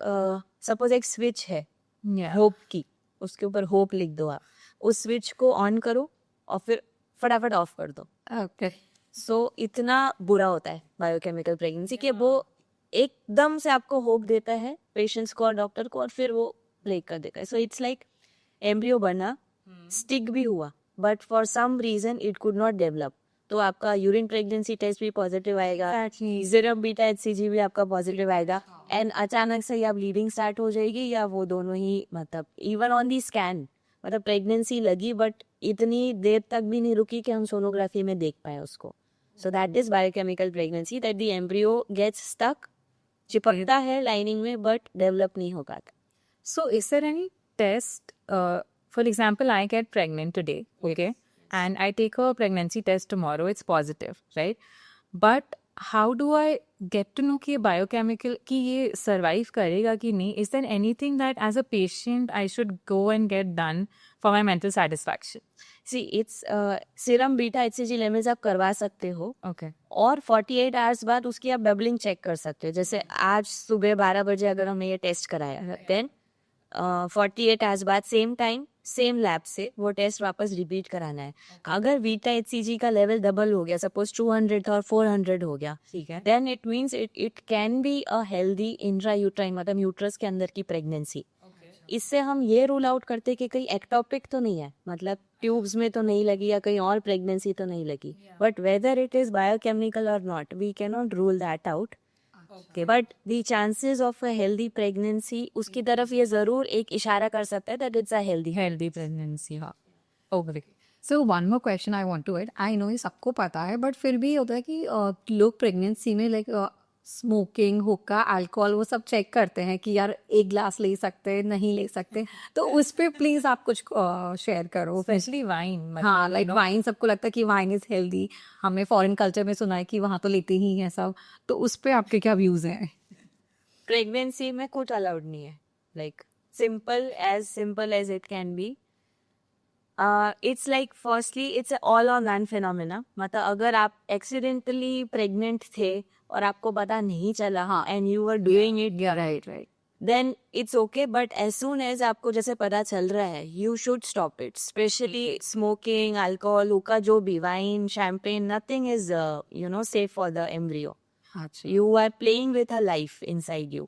suppose एक switch है, Yeah. Hope की, उसके ऊपर hope लिख दो आप, उस स्विच को ऑन करो और फिर फटाफट ऑफ कर दो. Okay. सो इतना बुरा होता है बायोकेमिकल प्रेगनेंसी कि वो एकदम से आपको होप देता है पेशेंट्स को और डॉक्टर को, और फिर वो ब्रेक कर देता है. सो इट्स लाइक एम्ब्रियो बना, स्टिक भी हुआ, but for some reason it could not develop. तो आपका यूरिन प्रेगनेंसी टेस्ट भी पॉजिटिव आएगा, सीरम बीटा HCG भी आपका पॉजिटिव आएगा, एंड अचानक से या ब्लीडिंग स्टार्ट हो जाएगी या वो दोनों ही, मतलब इवन ऑन दी स्कैन, मतलब प्रेगनेंसी लगी बट इतनी देर तक भी नहीं रुकी कि हम सोनोग्राफी में देख पाए उसको. So that is biochemical pregnancy, that the embryo gets stuck, चिपकता है लाइनिंग में बट डेवलप नहीं हो पाता. So is there any test, for example, I get pregnant today, okay, and I take a pregnancy test tomorrow, it's positive, right? But how do I get to know कि ये biochemical, कि ये survive करेगा कि नहीं? Is there anything that as a patient I should go and get done for my mental satisfaction? See it's serum beta HCG levels आप करवा सकते हो, Okay. और 48 आवर्स बाद उसकी आप बबलिंग चेक कर सकते हो. जैसे आज सुबह 12 बजे अगर हमने ये टेस्ट कराया, देन 48 आवर्स बाद सेम टाइम सेम लैब से वो टेस्ट वापस रिपीट कराना है. अगर बीटा HCG का लेवल डबल हो गया, सपोज 200 था और 400 हो गया, ठीक है. Then it means it can be a healthy intra uterine, मतलब यूट्रस के अंदर की प्रेगनेंसी. इससे हम ये रूल आउट करते कि कहीं एक्टोपिक तो नहीं है, मतलब ट्यूब्स में तो नहीं लगी या कहीं और प्रेगनेंसी तो नहीं लगी, but whether it is biochemical और not we can not rule that out. Okay, but the chances of a healthy pregnancy उसकी तरफ ये जरूर एक इशारा कर सकता है that it's a healthy pregnancy. हाँ. Okay. So one more question I want to add. I know ये सबको पता है, बट फिर भी होता है कि लोग प्रेगनेंसी में लाइक स्मोकिंग, हुक्का, अल्कोहल वो सब चेक करते हैं कि यार एक ग्लास ले सकते हैं, नहीं ले सकते. तो उस पे प्लीज आप कुछ शेयर करो. Especially wine. हाँ, लाइक वाइन सबको लगता है कि वाइन इज हेल्दी. हमने फॉरेन कल्चर में सुना है कि वहाँ तो लेते ही हैं सब. तो उस पे आपके क्या व्यूज हैं? प्रेगनेंसी में कुछ अलाउड नहीं है, like simple as it can be. It's like firstly it's all on one phenomena. मतलब अगर आप एक्सीडेंटली प्रेग्नेंट थे और आपको पता नहीं चला, हाँ, and you were doing it, right. then it's okay, but as soon as आपको जैसे पता चल रहा है you should stop it, especially smoking, alcohol, hookah, जो भी, wine, champagne, nothing is safe for the embryo. अच्छा. You are playing with a life inside you.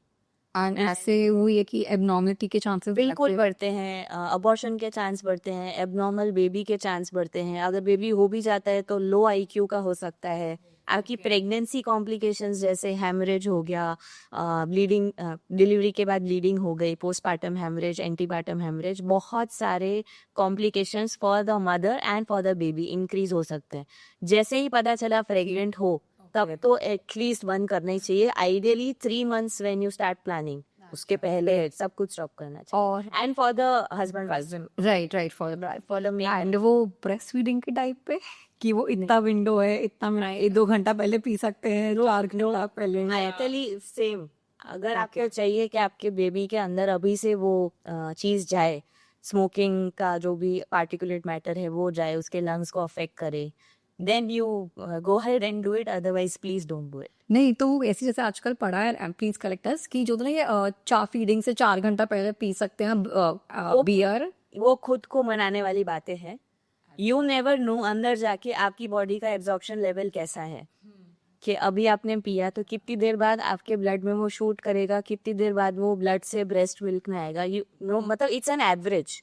And ऐसे हुई है कि एबनॉर्मलिटी के चांसेस बिल्कुल बढ़ते हैं, अबॉर्शन के चांस बढ़ते हैं, एबनॉर्मल बेबी के चांस बढ़ते हैं. अगर बेबी हो भी जाता है तो लो IQ का हो सकता है. आपकी प्रेगनेंसी कॉम्प्लिकेशंस जैसे हेमरेज हो गया, ब्लीडिंग, डिलीवरी के बाद ब्लीडिंग हो गई, पोस्टपार्टम हेमरेज, एंटीपार्टम हेमरेज, बहुत सारे complications for the mother and for the baby increase हो सकते हैं. जैसे ही पता चला प्रेग्नेंट हो तब तो एटलीस्ट बंद करना ही चाहिए. Ideally 3 months when you start planning, उसके पहले सब कुछ स्टॉप करना चाहिए. और and for the husband right for for the end वो ब्रेस्ट फीडिंग के टाइप पे कि वो इतना विंडो है, इतना मिनट, 2 घंटा पहले पी सकते हैं, 4 घंटा पहले. Actually same. अगर आपको चाहिए कि आपके बेबी के अंदर अभी से वो चीज जाए, स्मोकिंग का जो भी पार्टिकुलेट मैटर है वो जाए, उसके लंग्स को अफेक्ट करे, then you go ahead and do it, otherwise please don't do it. नहीं तो ऐसी जैसे आजकल पढ़ा है प्लीज कलेक्टर्स की जो ना ये चा फीडिंग से 4 घंटा पहले पी सकते हैं बियर. वो खुद को मनाने वाली बातें हैं. यू नेवर नो अंदर जाके आपकी बॉडी का एब्जॉर्प्शन लेवल कैसा है, कि अभी आपने पिया तो कितनी देर बाद आपके ब्लड में वो शूट करेगा, कितनी देर बाद वो ब्लड से ब्रेस्ट मिल्क में आएगा. यू नो, मतलब it's an average.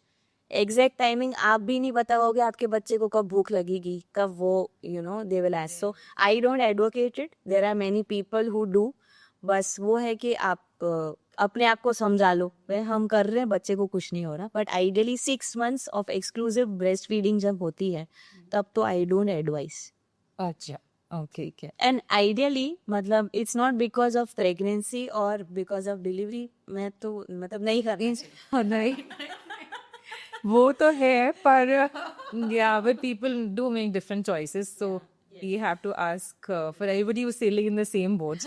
Exact timing आप भी नहीं बताओगे आपके बच्चे को कब भूख लगेगी, कब वो they will ask. So I don't advocate it, there are many people who do. बस वो है कि आप अपने आप को समझा लो, भाई हम कर रहे हैं, बच्चे को कुछ नहीं हो रहा. But ideally 6 months of exclusive breast feeding जब होती है तब तो आई डोंट एडवाइस. अच्छा. ओके. एंड आइडियली मतलब it's not because of pregnancy और बिकॉज ऑफ डिलीवरी. मैं तो मतलब नहीं कर रही. नहीं वो तो है, पर Yeah, but people do make different choices, so we have to ask for everybody who's sailing in the same boat.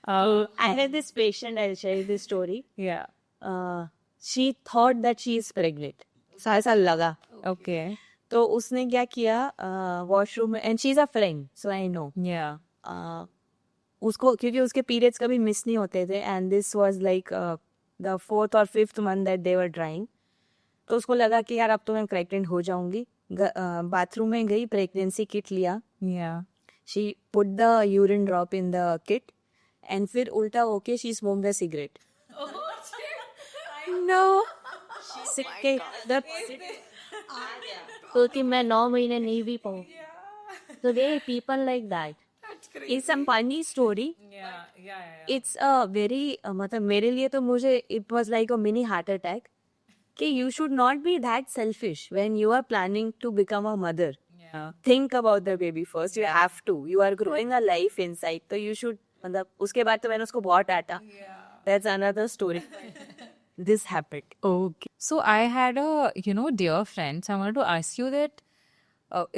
I had this patient, I'll share you this story. Yeah. She thought that she is pregnant. ऐसा लगा. Okay. तो उसने क्या किया, washroom में, and she is a friend so I know. Yeah. उसको क्योंकि उसके पीरियड्स कभी मिस नहीं होते थे, and this was like the 4th or 5th month that they were drawing. तो उसको लगा कि यार अब तो मैं प्रेग्नेंट हो जाऊंगी. बाथरूम में गई, प्रेगनेंसी किट लिया, Yeah. She put the urine drop in the kit, and फिर उल्टा होके she smoked a cigarette. No सिक्के तो कि मैं 9 महीने नहीं भी पाऊँ. तो they people like that. It's a funny story. Yeah. It's a very, मतलब मेरे लिए तो मुझे it was like a mini heart attack, कि you should not be that selfish when you are planning to become a mother. Yeah. Think about the baby first. You have to, you are growing a life inside, तो you should, मतलब उसके बाद तो मैंने उसको बहुत डांटा. That's another story. This happened. Okay. So I had a dear friend. So I wanted to ask you that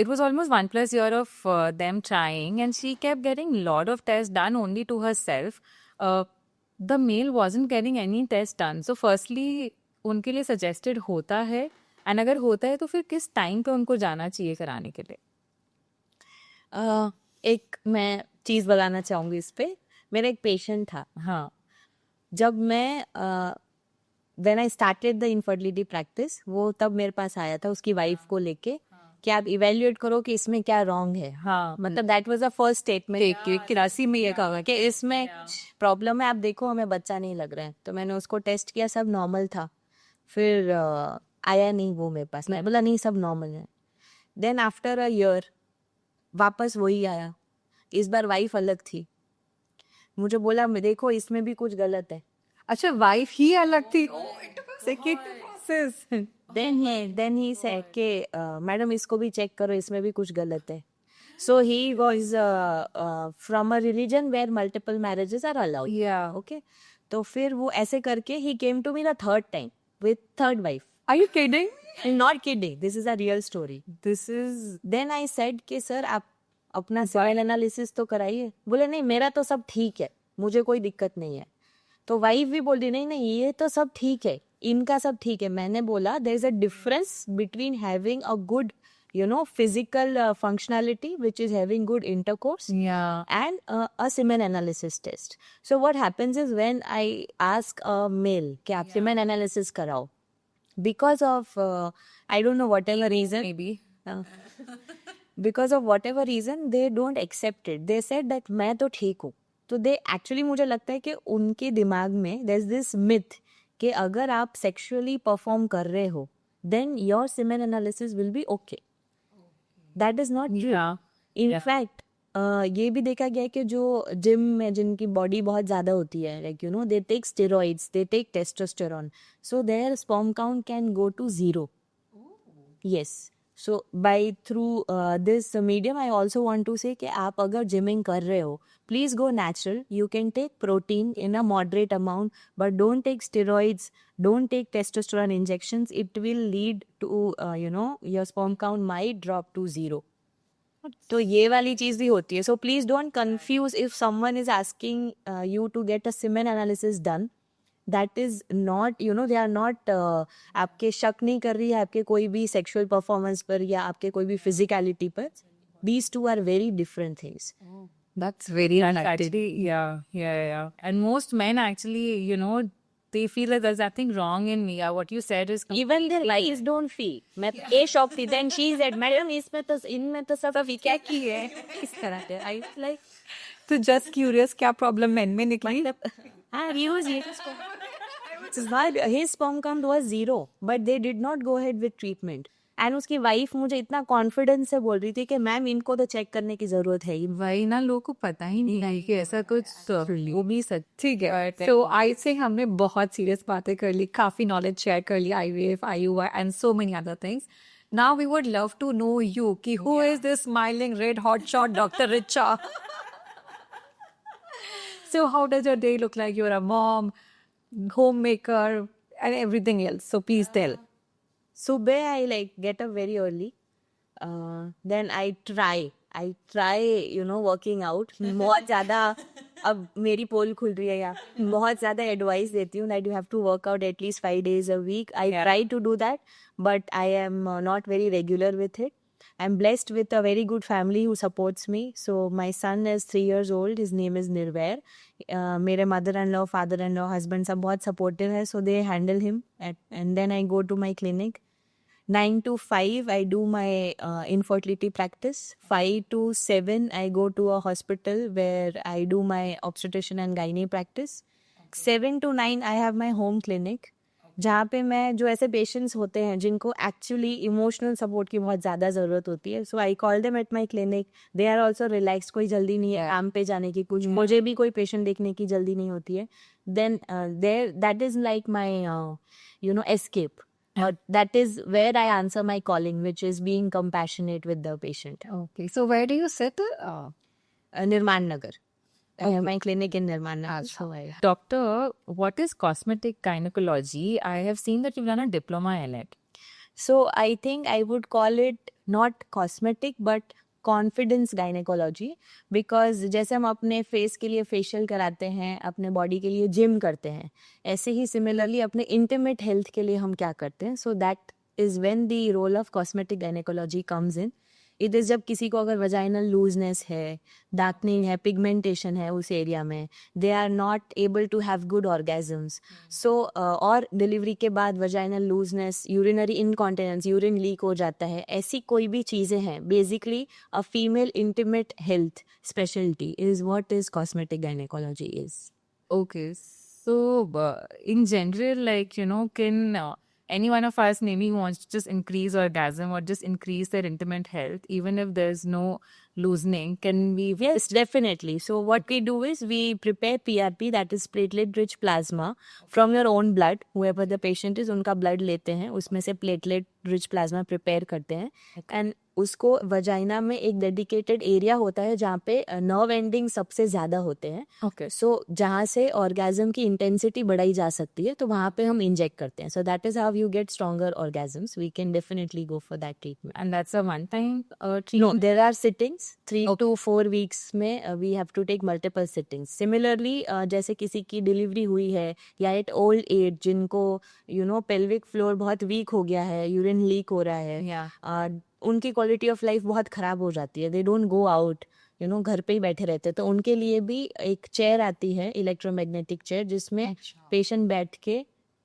it was almost 1+ year of them trying, and she kept getting lot of tests done only to herself. The male wasn't getting any test done. So firstly, उनके लिए suggested होता है, and अगर होता है तो फिर किस टाइम पे उनको जाना चाहिए कराने के लिए? एक मैं चीज बताना चाहूंगी इस पे. मेरा एक पेशेंट था, हाँ. जब मैं when I started the infertility practice, वो तब मेरे पास आया था उसकी वाइफ को लेके, कि आप इवेल्युएट करो कि इसमें क्या रॉन्ग है. हाँ मतलब that was the first statement कि किरासी में ये कहा कि इसमें प्रॉब्लम है, आप देखो हमें बच्चा नहीं लग रहा है. तो मैंने उसको टेस्ट किया, सब नॉर्मल था. फिर आया नहीं वो मेरे पास. मैं बोला नहीं सब नॉर्मल है. देन आफ्टर अ ईयर वापस वही आया. इस बार वाइफ अलग थी. मुझे बोला देखो इसमें भी कुछ गलत है. अच्छा, वाइफ ही अलग थी. Second process. Then he said कि मैडम इसको भी चेक करो, इसमें भी कुछ गलत है. So he was from a religion where multiple marriages are allowed. या ओके. तो फिर वो ऐसे करके he came to me the third time with third wife. Are you kidding? Not kidding, this is a real story. This is then I said कि sir आप अपना soil analysis तो कराइए. बोले नहीं मेरा तो सब ठीक है, मुझे कोई दिक्कत नहीं है. तो वाइफ भी बोल रही नहीं नहीं ये तो सब ठीक है, इनका सब ठीक है. मैंने बोला there is a difference between having a good physical functionality which is having good intercourse yeah and a semen analysis test. So what happens is when I ask a male कि आप semen analysis कराओ, because of I don't know whatever reason, maybe because of whatever reason they don't accept it. They said that मैं तो ठीक हूँ. तो they actually मुझे लगता है कि उनके दिमाग में there's this myth कि अगर आप sexually perform कर रहे हो then your semen analysis will be okay. That is not true. yeah In Yeah. fact, ये भी देखा गया है कि जो जिम में जिनकी बॉडी बहुत ज़्यादा होती है, like they take steroids, they take testosterone, so their sperm count can go to 0. Yes. So by through this medium, I also want to say कि आप अगर जिमिंग कर रहे हो, please go natural. You can take protein in a moderate amount, but don't take steroids, don't take testosterone injections. It will lead to your sperm count might drop to 0. तो ये वाली चीज भी होती है. So please don't confuse if someone is asking you to get a semen analysis done. That is not they are not आपके शक नहीं कर रही है आपके कोई भी सेक्सुअल परफॉर्मेंस पर या आपके कोई भी फिजिकलिटी पर. These two are very different things. That's very actually yeah and most men actually they feel that there's nothing wrong in me. What you said is even their wives don't feel. मैं ये shock थी. Then she said madam इसमें तो इनमें तो सब क्या की है किस तरह से. आई लाइक तो जस्ट क्यूरियस, क्या प्रॉब्लम मेन में निकली? मतलब हाँ यूज ये his sperm count was 0 but they did not go ahead with treatment. And उसकी वाइफ मुझे इतना कॉन्फिडेंस से बोल रही थी कि मैम इनको तो चेक करने की जरूरत है ही. वही ना, लोगों को पता ही नहीं है कि ऐसा कुछ वो भी सच. ठीक है. तो आई से हमने बहुत सीरियस बातें कर ली, काफी नॉलेज शेयर कर ली, IVF, IUI and so many other things. Now we would love to know you कि who is this smiling red hot shot doctor Richa? So how does your day look like? You're a mom, homemaker, and everything else. So please tell. सुबह I like get up very early. Then I try working out. बहुत ज़्यादा अब मेरी पोल खुल रही है यहाँ. बहुत ज़्यादा एडवाइस देती हूँ that you have to work out at least 5 days a week. I try to do that but I am not very regular with it. I'm blessed with a very good family who supports me. So my son is 3 years old. His name is Nirvair. मेरे mother-in-law, father-in-law, husband सब बहुत supportive है. So they handle him. And then I go to my clinic. 9 to 5 I do my infertility practice. 5 to 7 I go to a hospital where I do my obstetrician and gynae practice. 7 to 9 I have my home clinic. जहाँ पे मैं जो ऐसे patients होते हैं जिनको actually emotional support की बहुत ज़्यादा ज़रूरत होती है. So I call them at my clinic. They are also relax. कोई जल्दी नहीं है काम पे जाने की. कुछ मुझे भी कोई पेशेंट देखने की जल्दी नहीं होती है. Then there that is like my escape. That is where I answer my calling, which is being compassionate with the patient. Okay. So where do you sit? Nirman Nagar. I have my clinic in Nirman Nagar. So Doctor, what is cosmetic gynecology? I have seen that you've done a diploma in it. So I think I would call it not cosmetic but confidence gynecology, because जैसे हम अपने face के लिए facial कराते हैं, अपने body के लिए जिम करते हैं, ऐसे ही सिमिलरली अपने इंटीमेट हेल्थ के लिए हम क्या करते हैं. So that is when the role of cosmetic gynecology comes in. It is जब किसी को अगर वजाइनल लूजनेस है, डार्कनिंग है, पिगमेंटेशन है उस एरिया में, they are not able to have good orgasms. So और डिलीवरी के बाद vaginal looseness, urinary incontinence, urine leak हो जाता है, ऐसी कोई भी चीज़ें हैं, basically a female intimate health speciality is what is cosmetic gynaecology is. Okay, so in general, like, can any one of us maybe wants to just increase orgasm or just increase their intimate health, even if there's no loosening, can we? Yes, definitely. So what we do is we prepare PRP, that is platelet-rich plasma, from your own blood. Whoever the patient is, उनका blood लेते हैं, उसमें से platelet-rich plasma prepare करते हैं, and उसको vagina में एक डेडिकेटेड एरिया होता है जहाँ पे नर्व एंडिंग सबसे ज़्यादा होते हैं. Okay. सो जहाँ से ऑर्गेजम की इंटेंसिटी बढ़ाई जा सकती है, तो वहाँ पे हम इंजेक्ट करते हैं. So that is how you get stronger orgasms. We can definitely go for that treatment. And that's a one-time No, treatment. there are sittings. 3 to 4 weeks में we have to take multiple sittings. Similarly, जैसे किसी की delivery हुई है या eight old age जिनको pelvic floor बहुत week हो गया है, यूरिन लीक हो रहा है, Yeah. उनकी क्वालिटी ऑफ लाइफ बहुत ख़राब हो जाती है. दे डोंट गो आउट, घर पे ही बैठे रहते हैं. तो उनके लिए भी एक चेयर आती है, इलेक्ट्रोमैग्नेटिक चेयर, जिसमें पेशेंट बैठ के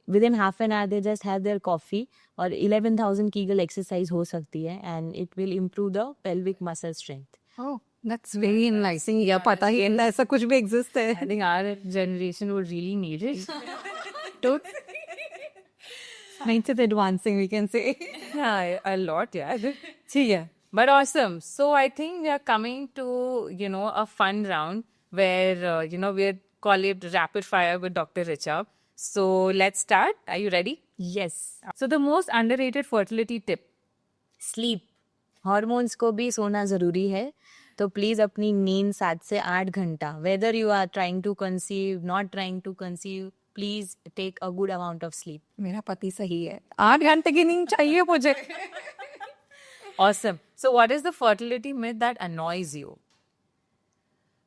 with in half an hour they just have their coffee, और 11,000 कीगल एक्सरसाइज हो सकती है, and it will improve the pelvic muscle strength. Oh, that's very enlightening. या पता ही नहीं ऐसा कुछ भी एग्जिस्ट है. I think our generation would really need it. तो science is advancing, we can say. Yeah, a lot, yeah. ठीक है. But awesome. So I think we are coming to, a fun round where, we call it rapid fire with Dr. Richa. So let's start. Are you ready? Yes. So the most underrated fertility tip. Sleep. Hormones को भी सोना ज़रूरी है, तो please अपनी नींद 7 से 8 घंटा, whether you are trying to conceive, not trying to conceive, please take a good amount of sleep. मेरा पति सही है. 8 घंटे की नींद चाहिए मुझे. Awesome. So what is the fertility myth that annoys you?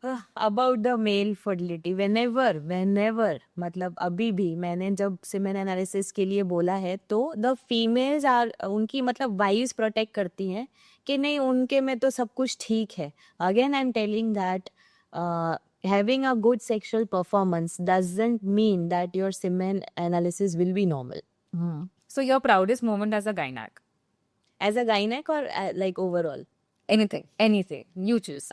About the mail fertility, whenever मतलब अभी भी, मैंने जब सीमेन एनालिसिस के लिए बोला है, तो द फीमेल्स आर, उनकी मतलब वाइव्स प्रोटेक्ट करती हैं कि नहीं, उनके में तो सब कुछ ठीक है. Again I am telling that having a good sexual performance doesn't mean that your semen analysis will be normal. So your proudest moment as a gynac? As a gynac or like overall? Anything. You choose.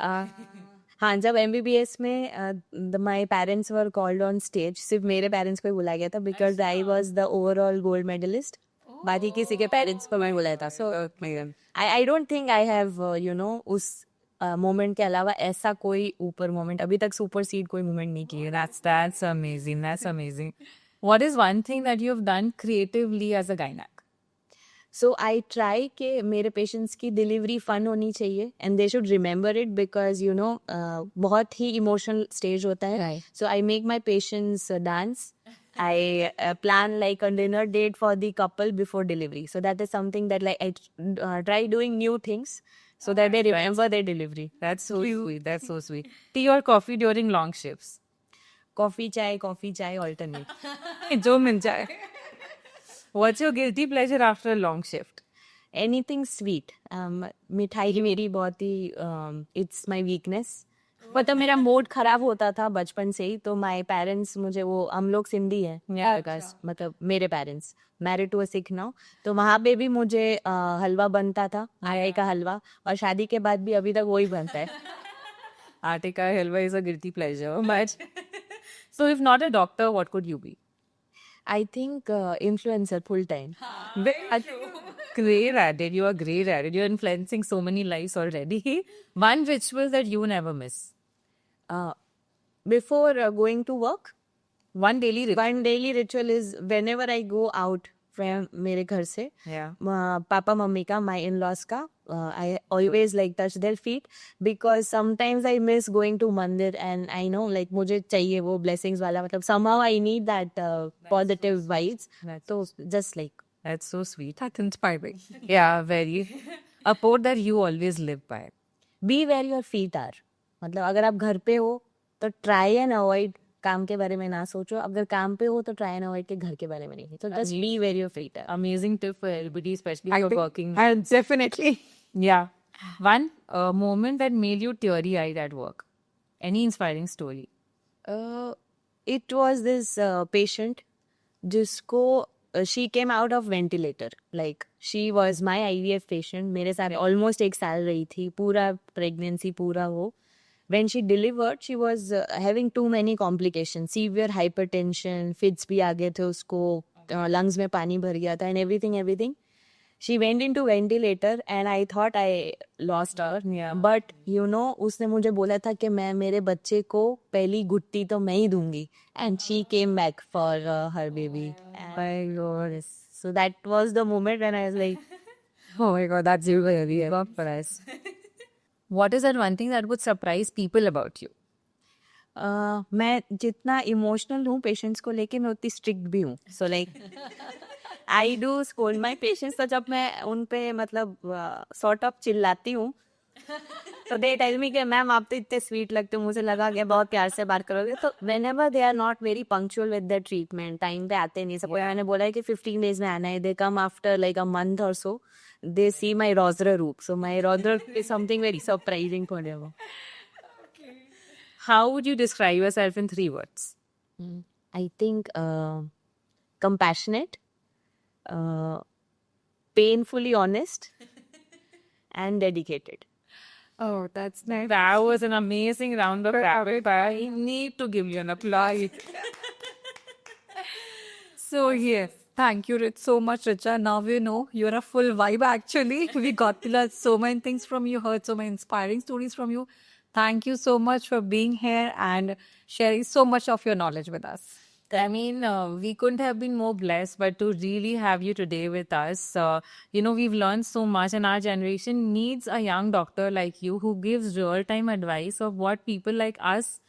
हाँ, जब MBBS में my parents were called on stage, सिर्फ मेरे parents को ही बुलाया गया था, because I was the overall gold medallist. बाकी किसी के पेरेंट्स को मैं बुलाया था. So I don't think I have उस मोमेंट के अलावा ऐसा कोई ऊपर मोमेंट अभी तक सुपरसीड कोई मोमेंट नहीं किया. That's amazing. That's amazing. What is one thing that you've done creatively as a gynac? So I try कि मेरे पेशेंट्स की डिलीवरी फन होनी चाहिए, and they should remember it, because बहुत ही इमोशनल स्टेज होता है. Right. So I make my patients dance. I plan like a dinner date for the couple before delivery. So that is something that like I try doing new things so that they remember their delivery. That's so sweet. That's so sweet. Tea or coffee during long shifts? Coffee chai alternate. जो मिल जाए. What's your guilty pleasure after a long shift? Anything sweet. मिठाई मेरी बहुत ही it's my weakness. मतलब मेरा mood खराब होता था बचपन से ही, तो माय पेरेंट्स मुझे, वो हम लोग सिंधी हैं, मतलब मेरे parents married to a Sikh now, तो वहाँ पे भी मुझे हलवा बनता था, आटे का हलवा, और शादी के बाद भी अभी तक वही बनता है. आटे का हलवा is a guilty pleasure. But so if not a doctor, what could you be? I think influencer full time. Great at it. You are great at it. You're influencing so many lives already. One ritual that you never miss. Before going to work, One daily ritual. one daily ritual is whenever I go out from मेरे घर से, Yeah. Papa mummy का, my in-laws का, I always like touch their feet, because sometimes I miss going to मंदिर, and I know like मुझे चाहिए वो blessings वाला, मतलब somehow I need that positive vibes. So just like That's so sweet. That's inspiring. Yeah, very. A quote that you always live by. be where your feet are. मतलब अगर आप घर पे हो तो try and avoid काम के बारे में ना सोचो, अगर काम पे हो तो try and avoid के घर के बारे में नहीं. So just be where your feet are. Amazing tip for everybody, especially I for think- working. Definitely. Yeah. One moment that made you teary-eyed at work. Any inspiring story? It was this patient जिसको she came out of ventilator. Like she was my IVF patient. मेरे साथ almost एक साल रही थी. पूरा pregnancy पूरा वो. When she delivered, she was having too many complications. Severe hypertension, fits भी आ गए थे उसको. Lungs में पानी भर गया था and everything. She went into ventilator and I thought I lost her. Yeah. But you know, उसने मुझे बोला था कि मैं मेरे बच्चे को पहली गुट्टी तो मैं ही दूंगी. And she came back for her baby. My God. So that was the moment when I was like, Oh my God, that's really surprise. What is that one thing that would surprise people about you? मैं जितना emotional हूँ patients को लेके मैं उतनी strict भी हूँ. So like I do scold my patients. तो जब मैं उन पे मतलब सॉर्ट ऑफ चिल्लाती हूँ तो दे टेल मी कि मैम आप तो इतने स्वीट लगते हो, मुझे लगा कि बहुत प्यार से बात करोगे. तो whenever they are not very punctual with the treatment, time पे आते नहीं. सब मैंने बोला है कि 15 डेज में आना है. They come after like a month और सो. दे सी माई रॉजर रूप. सो माई रॉजर is something very surprising for them. How would you describe yourself in 3 words? I think compassionate, painfully honest, and dedicated. Oh, that's nice. That was an amazing round of rapid fire. I need to give you an applause. So yes, thank you so much, Richa. Now we know you're a full vibe actually. We got to learn so many things from you, heard so many inspiring stories from you. Thank you so much for being here and sharing so much of your knowledge with us. I mean, we couldn't have been more blessed, but to really have you today with us, we've learned so much, and our generation needs a young doctor like you who gives real-time advice of what people like us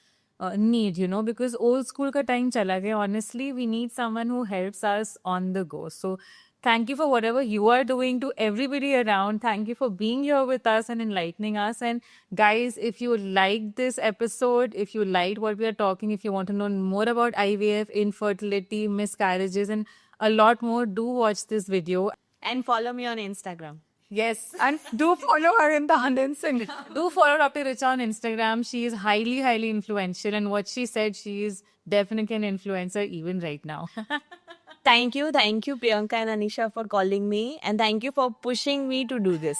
need, because old school ka time chala gaya. Honestly, we need someone who helps us on the go. So thank you for whatever you are doing to everybody around. Thank you for being here with us and enlightening us. And guys, if you liked this episode, if you liked what we are talking, if you want to know more about IVF, infertility, miscarriages, and a lot more, do watch this video. And follow me on Instagram. Yes. And do follow her in the Instagram. Do follow Dr. Richa on Instagram. She is highly, highly influential. And what she said, she is definitely an influencer even right now. Thank you, Priyanka and Anisha, for calling me. And thank you for pushing me to do this.